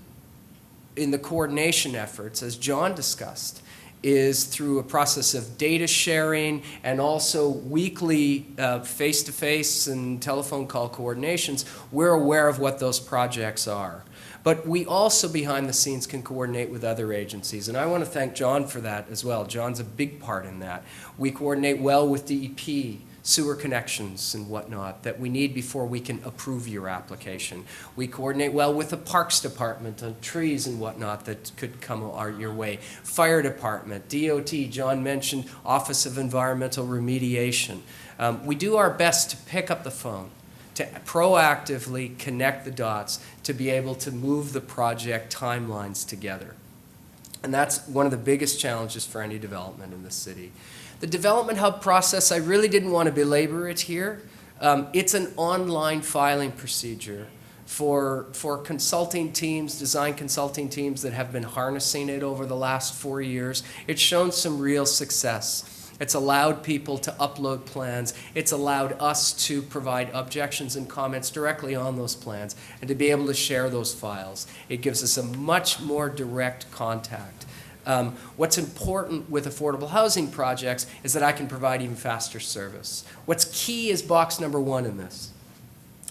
in the coordination efforts, as John discussed, is through a process of data sharing and also weekly face-to-face and telephone call coordinations. We're aware of what those projects are. But we also, behind the scenes, can coordinate with other agencies. And I want to thank John for that as well. John's a big part in that. We coordinate well with DEP, sewer connections and whatnot that we need before we can approve your application. We coordinate well with the Parks Department on trees and whatnot that could come your way. Fire Department, DOT, John mentioned Office of Environmental Remediation. We do our best to pick up the phone, to proactively connect the dots, to be able to move the project timelines together. And that's one of the biggest challenges for any development in the city. The Development Hub process, I really didn't want to belabor it here. It's an online filing procedure for consulting teams, design consulting teams that have been harnessing it over the last 4 years. It's shown some real success. It's allowed people to upload plans. It's allowed us to provide objections and comments directly on those plans and to be able to share those files. It gives us a much more direct contact. What's important with affordable housing projects is that I can provide even faster service. What's key is box number 1 in this.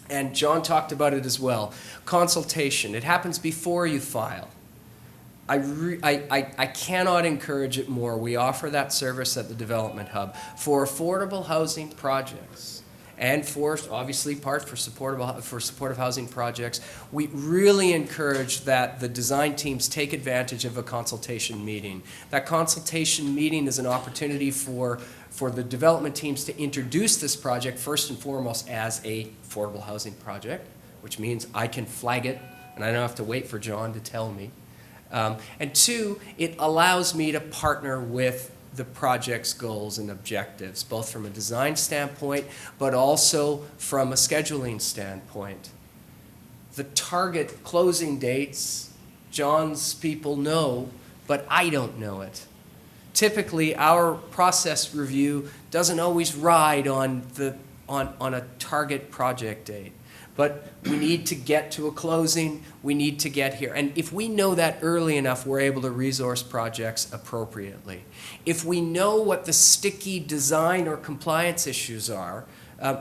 And John talked about it as well. Consultation. It happens before you file. I cannot encourage it more. We offer that service at the Development Hub for affordable housing projects and for, obviously, part for supportive housing projects. We really encourage that the design teams take advantage of a consultation meeting. That consultation meeting is an opportunity for the development teams to introduce this project first and foremost as a affordable housing project, which means I can flag it and I don't have to wait for John to tell me. And 2, it allows me to partner with the project's goals and objectives, both from a design standpoint, but also from a scheduling standpoint. The target closing dates, John's people know, but I don't know it. Typically, our process review doesn't always ride on a target project date. But we need to get to a closing, we need to get here. And if we know that early enough, we're able to resource projects appropriately. If we know what the sticky design or compliance issues are,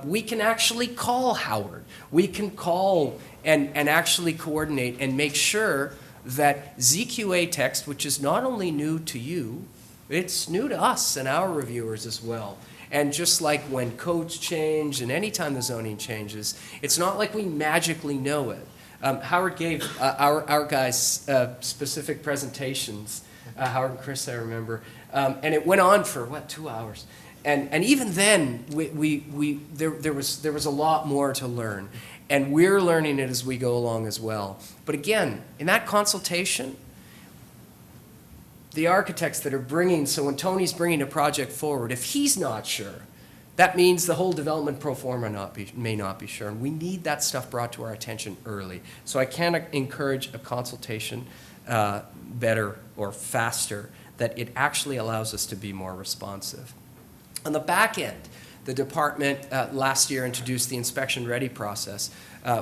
we can actually call Howard. We can call and actually coordinate and make sure that ZQA text, which is not only new to you, it's new to us and our reviewers as well. And just like when codes change and anytime the zoning changes, it's not like we magically know it. Howard gave our guys specific presentations, Howard and Chris, I remember, and it went on for, 2 hours? And even then, there was a lot more to learn. And we're learning it as we go along as well. But again, in that consultation, the architects that are bringing, so when Tony's bringing a project forward, if he's not sure, that means the whole development pro forma may not be sure. And we need that stuff brought to our attention early. So I can encourage a consultation better or faster, that it actually allows us to be more responsive. On the back end, the department last year introduced the inspection ready process,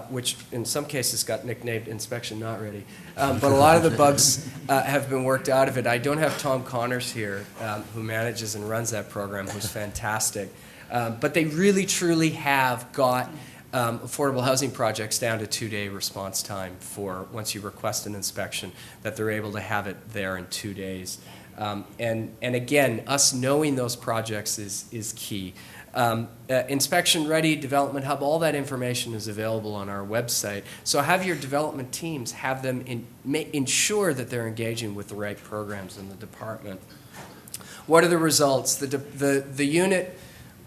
which in some cases got nicknamed inspection not ready. But a lot of the bugs have been worked out of it. I don't have Tom Connors here, who manages and runs that program, who's fantastic. But they really, truly have got affordable housing projects down to 2-day response time for once you request an inspection, that they're able to have it there in 2 days. And again, us knowing those projects is key. Inspection Ready, Development Hub, all that information is available on our website. So have your development teams, have them ensure that they're engaging with the right programs in the department. What are the results? The unit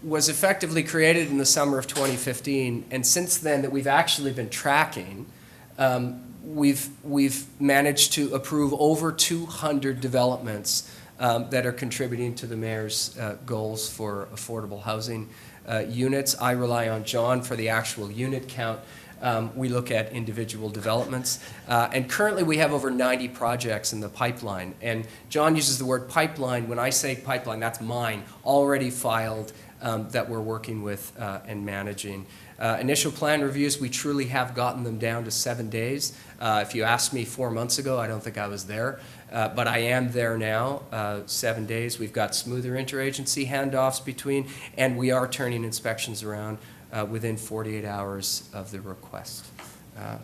was effectively created in the summer of 2015, and since then that we've actually been tracking, we've managed to approve over 200 developments that are contributing to the mayor's goals for affordable housing units. I rely on John for the actual unit count. We look at individual developments. And currently we have over 90 projects in the pipeline. And John uses the word pipeline. When I say pipeline, that's mine, already filed, that we're working with and managing. Initial plan reviews, we truly have gotten them down to 7 days. If you asked me 4 months ago, I don't think I was there, but I am there now, 7 days. We've got smoother interagency handoffs between, and we are turning inspections around within 48 hours of the request.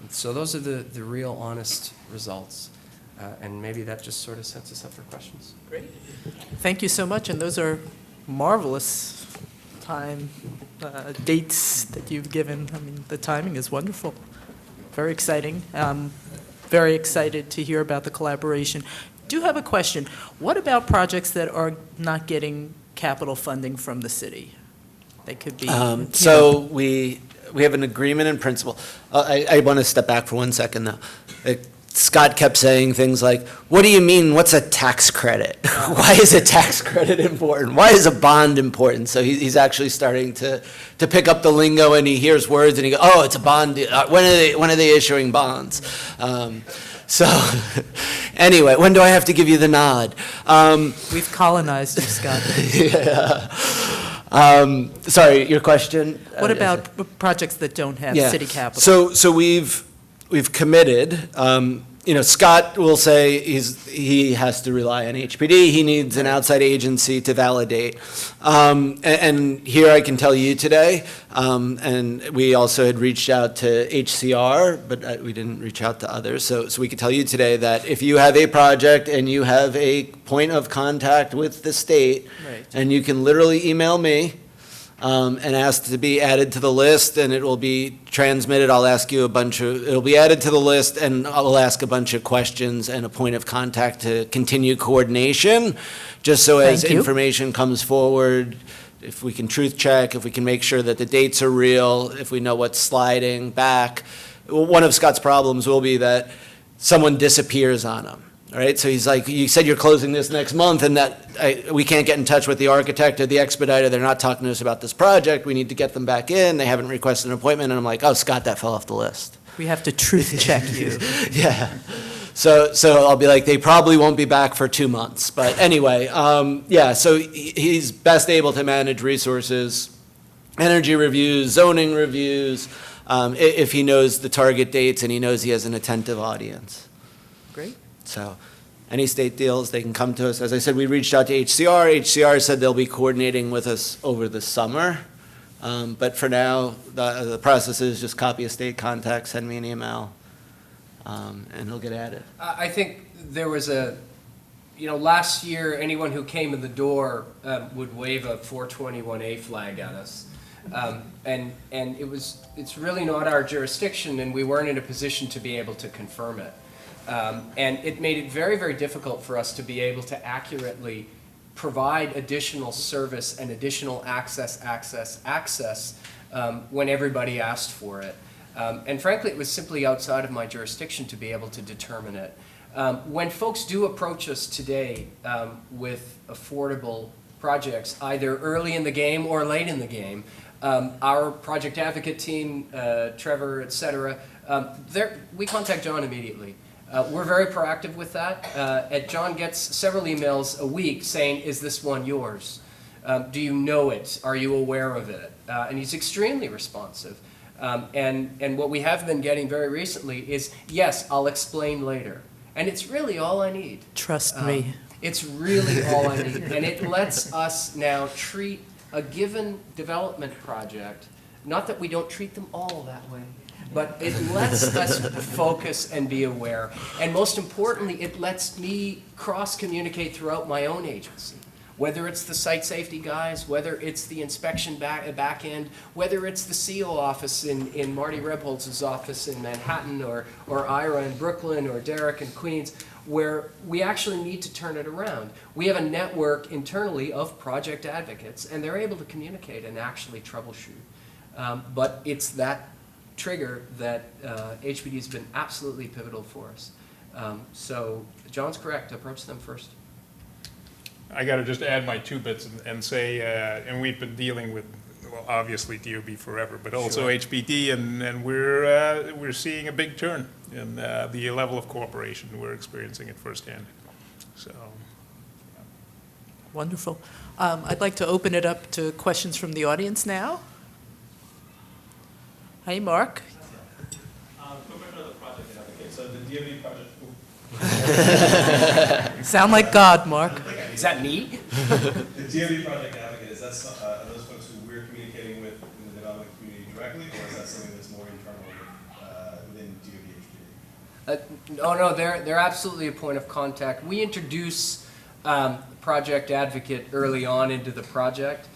So those are the real honest results. And maybe that just sort of sets us up for questions. Great. Thank you so much, and those are marvelous time dates that you've given. I mean, the timing is wonderful. Very exciting. Very excited to hear about the collaboration. Do have a question. What about projects that are not getting capital funding from the city? They could be. So we have an agreement in principle. I want to step back for 1 second though. Scott kept saying things like, what do you mean, what's a tax credit? Why is a tax credit important? Why is a bond important? So he's actually starting to pick up the lingo, and he hears words and he goes, oh, it's a bond. When are they issuing bonds? So anyway, when do I have to give you the nod? We've colonized you, Scott. Yeah. Sorry, your question? What about projects that don't have Yeah. city capital? So we've committed. Scott will say he has to rely on HPD. He needs an outside agency to validate. And here I can tell you today, and we also had reached out to HCR, but we didn't reach out to others. So we can tell you today that if you have a project and you have a point of contact with the state, Right. and you can literally email me, and ask to be added to the list, and it will be transmitted. It'll be added to the list, and I'll ask a bunch of questions and a point of contact to continue coordination, just so as Thank you. information comes forward, if we can truth check, if we can make sure that the dates are real, if we know what's sliding back. One of Scott's problems will be that someone disappears on him. All right, so he's like, you said you're closing this next month, and we can't get in touch with the architect or the expediter. They're not talking to us about this project. We need to get them back in. They haven't requested an appointment. And I'm like, oh, Scott, that fell off the list. We have to truth check you. Yeah. So I'll be like, they probably won't be back for 2 months. But anyway, so he's best able to manage resources, energy reviews, zoning reviews, if he knows the target dates and he knows he has an attentive audience. Great. So any state deals, they can come to us. As I said, we reached out to HCR. HCR said they'll be coordinating with us over the summer. But for now, the process is just copy a state contact, send me an email, and he'll get at it. I think there was last year, anyone who came in the door would wave a 421A flag at us. And it's really not our jurisdiction, and we weren't in a position to be able to confirm it. And it made it very, very difficult for us to be able to accurately provide additional service and additional access when everybody asked for it. And frankly, it was simply outside of my jurisdiction to be able to determine it. When folks do approach us today with affordable projects, either early in the game or late in the game, our project advocate team, Trevor, et cetera, we contact John immediately. We're very proactive with that. John gets several emails a week saying, is this one yours? Do you know it? Are you aware of it? And he's extremely responsive. And what we have been getting very recently is, yes, I'll explain later. And it's really all I need. Trust me. It's really all I need. And it lets us now treat a given development project, not that we don't treat them all that way, but it lets us focus and be aware. And most importantly, it lets me cross-communicate throughout my own agency. Whether it's the site safety guys, whether it's the inspection back end, whether it's the CO office in Marty Rebholz's office in Manhattan, or Ira in Brooklyn, or Derek in Queens, where we actually need to turn it around. We have a network internally of project advocates, and they're able to communicate and actually troubleshoot. But it's that trigger that HPD has been absolutely pivotal for us. So John's correct, approach them first. I got to just add my 2 bits and say, and we've been dealing with, well, obviously DOB forever, but also HPD, and we're seeing a big turn in the level of cooperation. We're experiencing it firsthand. So, Wonderful. I'd like to open it up to questions from the audience now. Hey, Mark. Quick question on the project advocate. So the DOB project. Sound like God, Mark. Is that me? The DOB project advocate, is that are those folks who we're communicating with in the development community directly, or is that something that's more internal within DOB HPD? No, they're absolutely a point of contact. We introduce project advocate early on into the project.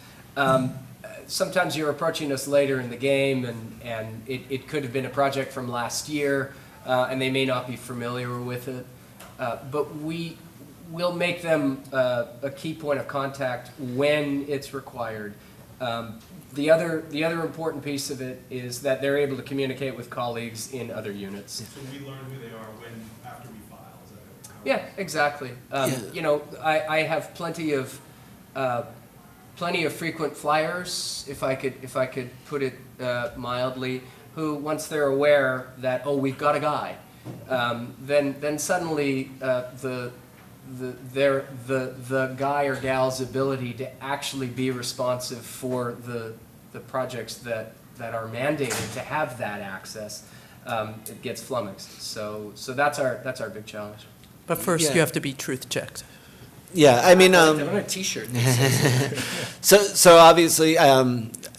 Sometimes you're approaching us later in the game, and it could have been a project from last year, and they may not be familiar with it. But we'll make them a key point of contact when it's required. The other important piece of it is that they're able to communicate with colleagues in other units. So we learn who they are after we file. Is that how Yeah, exactly. You know, I have plenty of frequent flyers, if I could put it mildly, who, once they're aware that, oh, we've got a guy, then suddenly the guy or gal's ability to actually be responsive for the projects that are mandated to have that access, it gets flummoxed. So that's our big challenge. But first, Yeah. you have to be truth checked. Yeah, I mean, I'm on a T-shirt. so obviously, I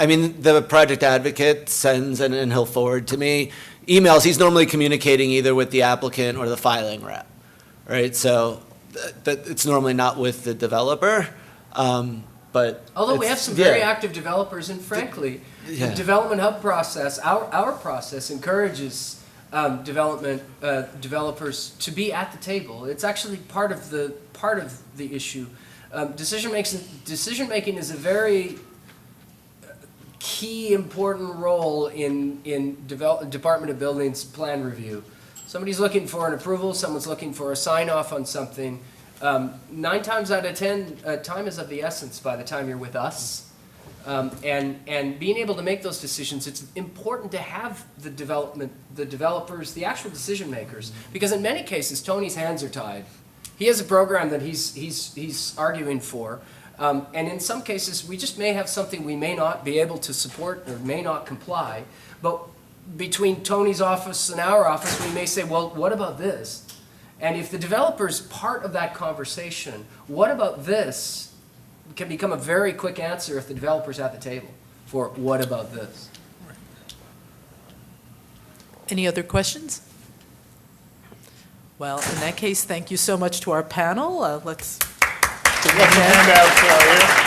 mean, the project advocate sends and he'll forward to me emails. He's normally communicating either with the applicant or the filing rep, right? So that it's normally not with the developer, but Although we it's- have some very yeah. active developers, and frankly, Yeah. the development hub process, our process encourages developers to be at the table. It's actually part of the issue. Decision making is a very key, important role in Department of Buildings plan review. Somebody's looking for an approval, someone's looking for a sign off on something. 9 times out of 10, time is of the essence by the time you're with us. And being able to make those decisions, it's important to have the developers, the actual decision makers, because in many cases, Tony's hands are tied. He has a program that he's arguing for, and in some cases, we just may have something we may not be able to support or may not comply, but between Tony's office and our office, we may say, well, what about this? And if the developer's part of that conversation, what about this? Can become a very quick answer if the developer's at the table for what about this? Any other questions? Well, in that case, thank you so much to our panel. Let's give them a hand. handouts here.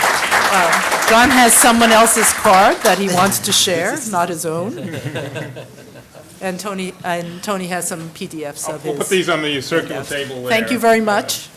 John has someone else's card that he wants to share, not his own. And Tony has some PDFs of We'll put his. these on the circular table there. Thank you very much.